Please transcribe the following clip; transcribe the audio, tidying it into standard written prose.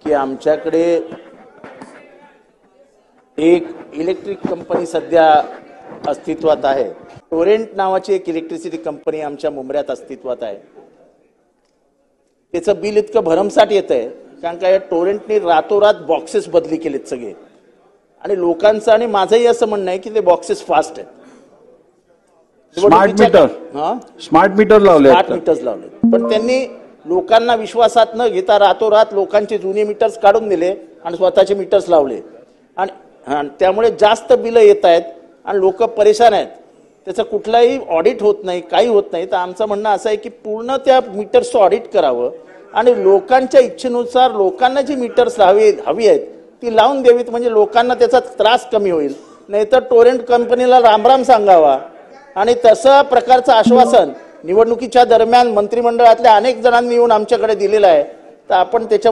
की आमच्याकडे एक इलेक्ट्रिक कंपनी सध्या अस्तित्वात आहे। टोरेंट नावाची एक इलेक्ट्रिसिटी कंपनी आमच्या मुंबऱ्यात अस्तित्वात आहे। त्याचं बिल इतकं भरमसाठ येतंय कारण का या टोरेंटने रातोरात बॉक्सेस बदली केलेत सगळे, आणि लोकांचं आणि माझंही असं म्हणणं आहे की ते बॉक्सेस फास्ट आहेत। स्मार्ट मीटर लावले, स्मार्ट मीटर्स लावले, पण त्यांनी लोकांना विश्वासात न घेता रातोरात लोकांचे जुने मीटर्स काढून दिले आणि स्वतःचे मीटर्स लावले, आणि त्यामुळे जास्त बिलं येत आहेत आणि लोक परेशान आहेत। त्याचं कुठलाही ऑडिट होत नाही, काही होत नाही। तर आमचं म्हणणं असं आहे की पूर्ण त्या मीटर्सचं ऑडिट करावं आणि लोकांच्या इच्छेनुसार लोकांना जी मीटर्स हवी आहेत ती लावून द्यावीत, म्हणजे लोकांना त्याचा त्रास कमी होईल। नाहीतर टोरेंट कंपनीला रामराम सांगावा। आणि तसं प्रकारचं आश्वासन निवडणुकीच्या दरम्यान मंत्रिमंडळातल्या अनेक जणांनी येऊन आमच्याकडे दिलेलं आहे। तर आपण त्याच्या